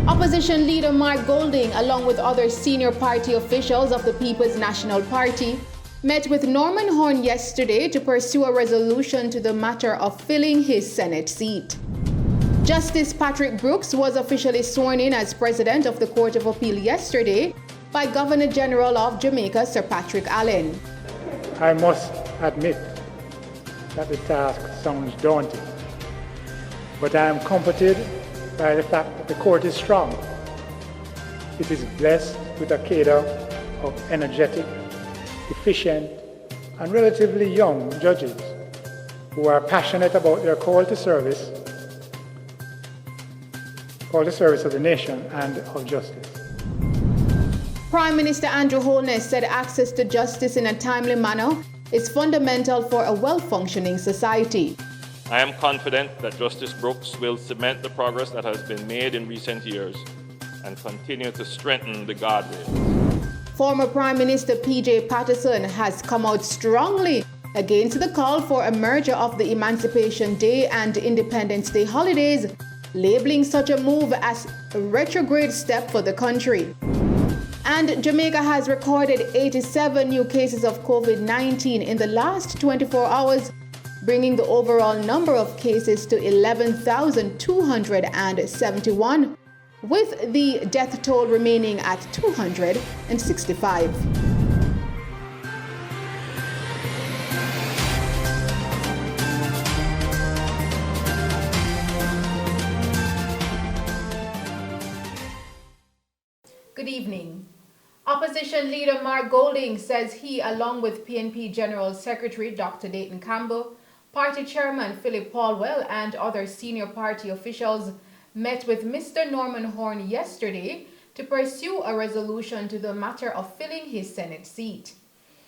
Opposition leader Mark Golding, along with other senior party officials of the People's National Party, met with Norman Horn yesterday to pursue a resolution to the matter of filling his Senate seat. Justice Patrick Brooks was officially sworn in as President of the Court of Appeal yesterday by Governor General of Jamaica, Sir Patrick Allen. I must admit that the task sounds daunting, but I am comforted by the fact that the court is strong. It is blessed with a cadre of energetic, efficient, and relatively young judges who are passionate about their call to service of the nation and of justice. Prime Minister Andrew Holness said access to justice in a timely manner is fundamental for a well-functioning society. I am confident that Justice Brooks will cement the progress that has been made in recent years and continue to strengthen the guardrails. Former Prime Minister P.J. Patterson has come out strongly against the call for a merger of the Emancipation Day and Independence Day holidays, labeling such a move as a retrograde step for the country. And Jamaica has recorded 87 new cases of COVID-19 in the last 24 hours, bringing the overall number of cases to 11,271, with the death toll remaining at 265. Good evening. Opposition leader Mark Golding says he, along with PNP General Secretary Dr. Dayton Campbell, Party Chairman Philip Paulwell, and other senior party officials met with Mr. Norman Horn yesterday to pursue a resolution to the matter of filling his Senate seat.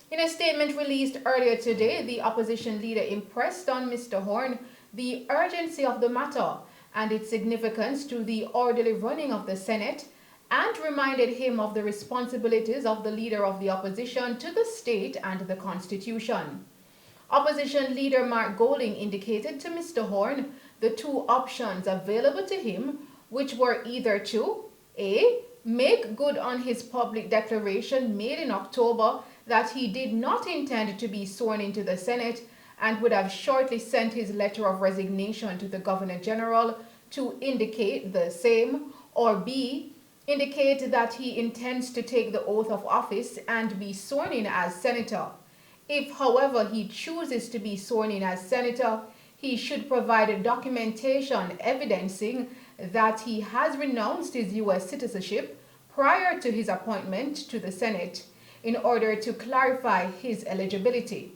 In a statement released earlier today, the opposition leader impressed on Mr. Horn the urgency of the matter and its significance to the orderly running of the Senate, and reminded him of the responsibilities of the leader of the opposition to the state and the Constitution. Opposition leader Mark Golding indicated to Mr. Horn the two options available to him, which were either to A. Make good on his public declaration made in October that he did not intend to be sworn into the Senate and would have shortly sent his letter of resignation to the Governor General to indicate the same, or B. Indicate that he intends to take the oath of office and be sworn in as senator. If, however, he chooses to be sworn in as senator, he should provide documentation evidencing that he has renounced his U.S. citizenship prior to his appointment to the Senate in order to clarify his eligibility.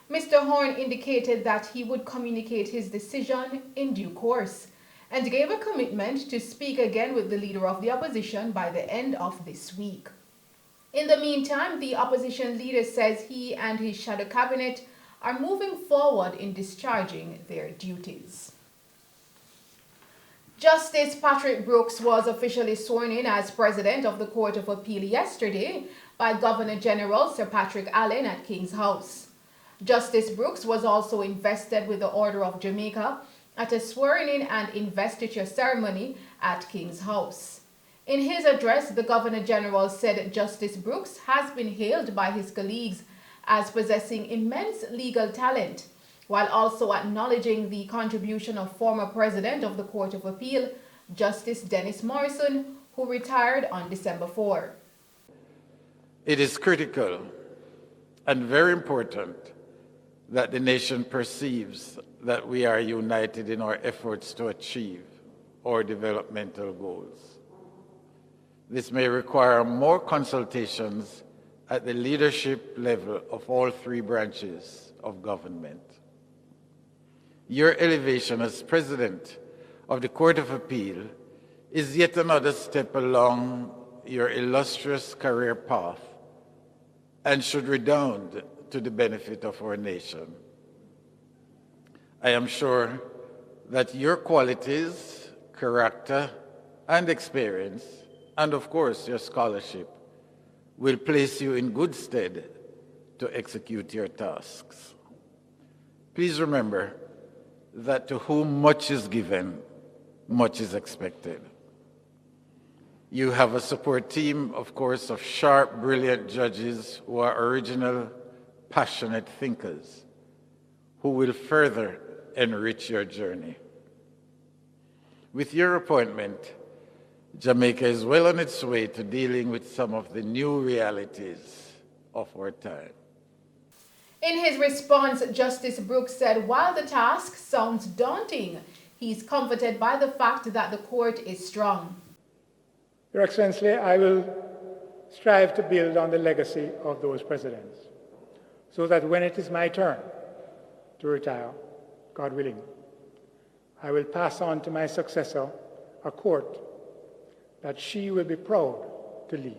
Mr. Horn indicated that he would communicate his decision in due course and gave a commitment to speak again with the leader of the opposition by the end of this week. In the meantime, the opposition leader says he and his shadow cabinet are moving forward in discharging their duties. Justice Patrick Brooks was officially sworn in as President of the Court of Appeal yesterday by Governor General Sir Patrick Allen at King's House. Justice Brooks was also invested with the Order of Jamaica at a swearing-in and investiture ceremony at King's House. In his address, the Governor General said Justice Brooks has been hailed by his colleagues as possessing immense legal talent, while also acknowledging the contribution of former President of the Court of Appeal, Justice Dennis Morrison, who retired on December 4. It is critical and very important that the nation perceives that we are united in our efforts to achieve our developmental goals. This may require more consultations at the leadership level of all three branches of government. Your elevation as President of the Court of Appeal is yet another step along your illustrious career path and should redound to the benefit of our nation. I am sure that your qualities, character, and experience, and of course your scholarship, will place you in good stead to execute your tasks. Please remember that to whom much is given, much is expected. You have a support team, of course, of sharp, brilliant judges who are original, passionate thinkers who will further enrich your journey. With your appointment, Jamaica is well on its way to dealing with some of the new realities of our time. In his response, Justice Brooks said while the task sounds daunting, he's comforted by the fact that the court is strong. Your Excellency, I will strive to build on the legacy of those presidents so that when it is my turn to retire, God willing, I will pass on to my successor a court that she will be proud to lead.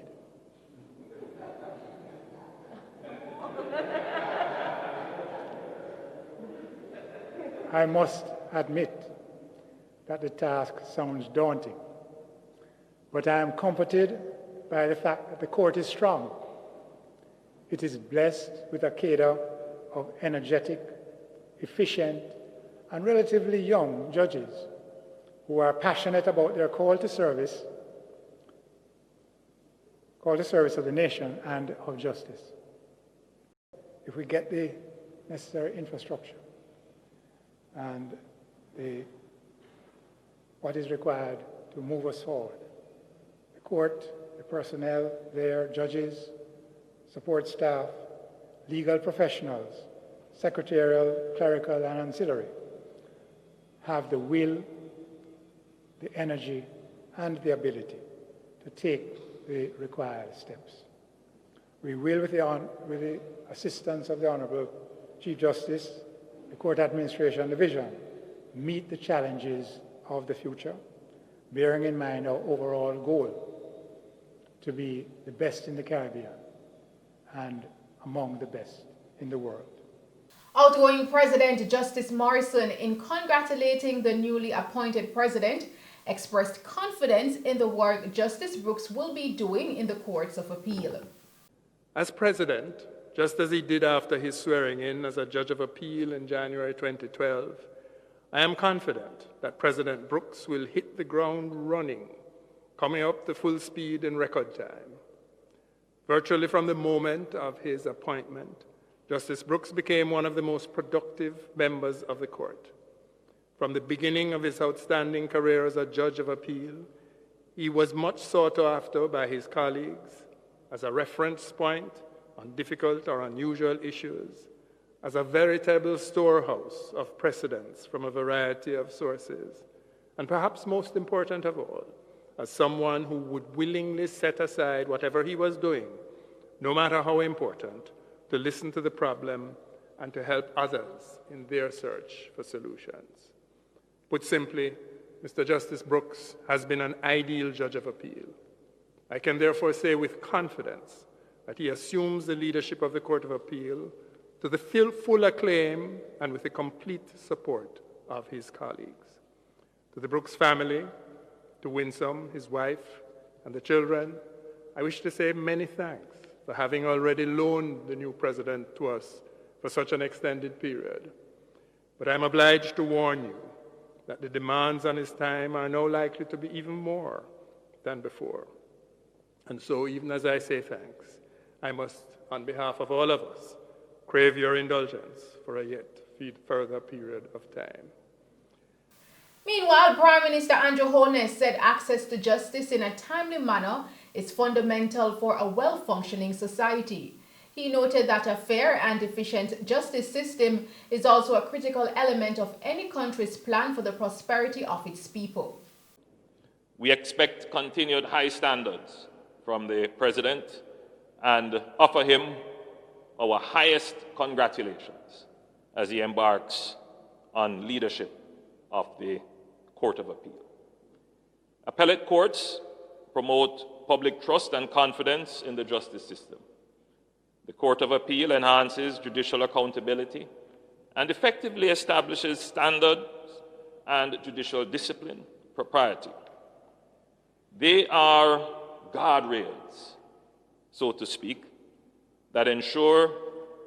I must admit that the task sounds daunting, but I am comforted by the fact that the court is strong. It is blessed with a cadre of energetic, efficient, and relatively young judges who are passionate about their call to service of the nation and of justice. If we get the necessary infrastructure and what is required to move us forward, the court, the personnel there, judges, support staff, legal professionals, secretarial, clerical, and ancillary, have the will, the energy, and the ability to take the required steps. We will, with the assistance of the Honorable Chief Justice, the Court Administration Division, meet the challenges of the future, bearing in mind our overall goal to be the best in the Caribbean and among the best in the world. Outgoing President Justice Morrison, in congratulating the newly appointed president, expressed confidence in the work Justice Brooks will be doing in the courts of appeal. As president, just as he did after his swearing in as a judge of appeal in January 2012, I am confident that President Brooks will hit the ground running, coming up to full speed in record time. Virtually from the moment of his appointment, Justice Brooks became one of the most productive members of the court. From the beginning of his outstanding career as a judge of appeal, he was much sought after by his colleagues as a reference point on difficult or unusual issues, as a veritable storehouse of precedents from a variety of sources, and perhaps most important of all, as someone who would willingly set aside whatever he was doing, no matter how important, to listen to the problem and to help others in their search for solutions. Put simply, Mr. Justice Brooks has been an ideal judge of appeal. I can therefore say with confidence that he assumes the leadership of the Court of Appeal to the full acclaim and with the complete support of his colleagues. To the Brooks family, to Winsome, his wife, and the children, I wish to say many thanks for having already loaned the new president to us for such an extended period. But I'm obliged to warn you that the demands on his time are now likely to be even more than before. And so, even as I say thanks, I must, on behalf of all of us, crave your indulgence for a yet further period of time. Meanwhile, Prime Minister Andrew Holness said access to justice in a timely manner is fundamental for a well-functioning society. He noted that a fair and efficient justice system is also a critical element of any country's plan for the prosperity of its people. We expect continued high standards from the President and offer him our highest congratulations as he embarks on leadership of the Court of Appeal. Appellate courts promote public trust and confidence in the justice system. The Court of Appeal enhances judicial accountability and effectively establishes standards and judicial discipline, propriety. They are guardrails, so to speak, that ensure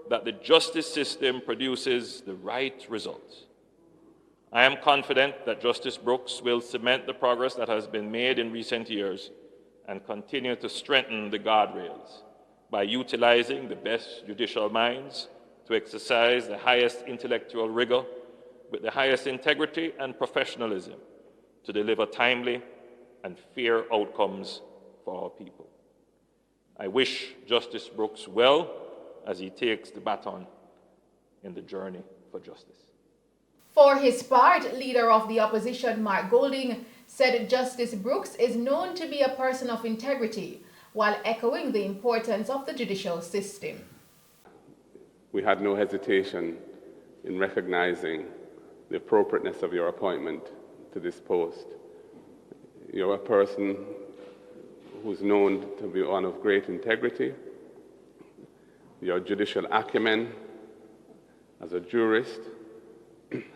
that the justice system produces the right results. I am confident that Justice Brooks will cement the progress that has been made in recent years and continue to strengthen the guardrails by utilizing the best judicial minds to exercise the highest intellectual rigor with the highest integrity and professionalism to deliver timely and fair outcomes for our people. I wish Justice Brooks well as he takes the baton in the journey for justice. For his part, leader of the opposition, Mark Golding, said Justice Brooks is known to be a person of integrity, while echoing the importance of the judicial system. We had no hesitation in recognizing the appropriateness of your appointment to this post. You're a person who's known to be one of great integrity. Your judicial acumen as a jurist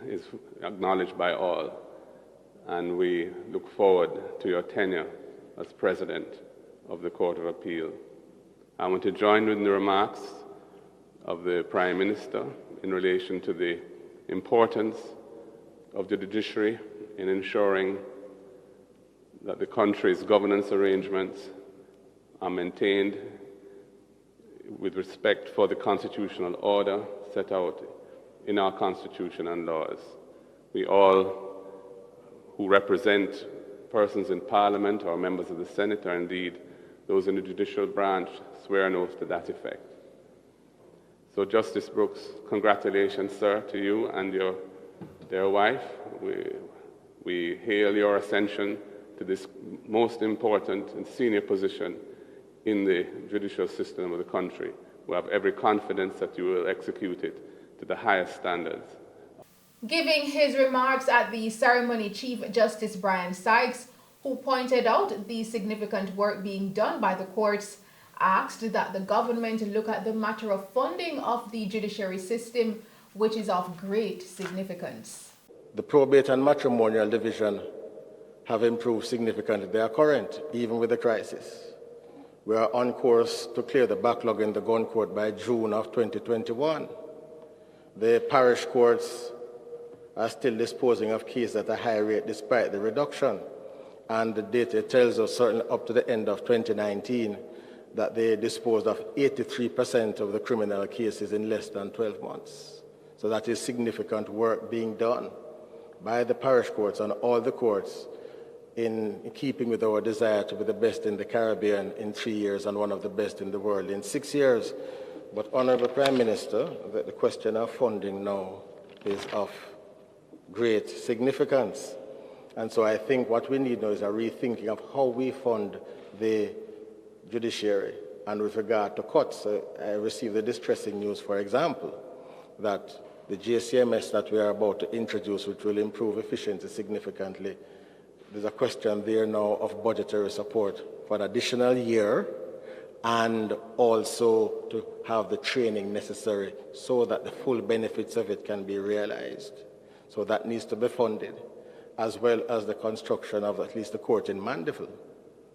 is acknowledged by all, and we look forward to your tenure as President of the Court of Appeal. I want to join in the remarks of the Prime Minister in relation to the importance of the judiciary in ensuring that the country's governance arrangements are maintained with respect for the constitutional order set out in our Constitution and laws. We all who represent persons in Parliament or members of the Senate, or indeed those in the judicial branch, swear an oath to that effect. So Justice Brooks, congratulations, sir, to you and your dear wife. We hail your ascension to this most important and senior position in the judicial system of the country. We have every confidence that you will execute it to the highest standards. Giving his remarks at the ceremony, Chief Justice Brian Sykes, who pointed out the significant work being done by the courts, asked that the government look at the matter of funding of the judiciary system, which is of great significance. The probate and matrimonial division have improved significantly. They are current, even with the crisis. We are on course to clear the backlog in the gun court by June of 2021. The parish courts are still disposing of cases at a high rate despite the reduction. And the data tells us, certainly up to the end of 2019, that they disposed of 83% of the criminal cases in less than 12 months. So that is significant work being done by the parish courts and all the courts in keeping with our desire to be the best in the Caribbean in 3 years and one of the best in the world in 6 years. But, Honourable Prime Minister, the question of funding now is of great significance. And so I think what we need now is a rethinking of how we fund the judiciary. And with regard to cuts, I received the distressing news, for example, that the GCMS that we are about to introduce, which will improve efficiency significantly, there's a question there now of budgetary support for an additional year and also to have the training necessary so that the full benefits of it can be realized. So that needs to be funded, as well as the construction of at least the court in Mandeville.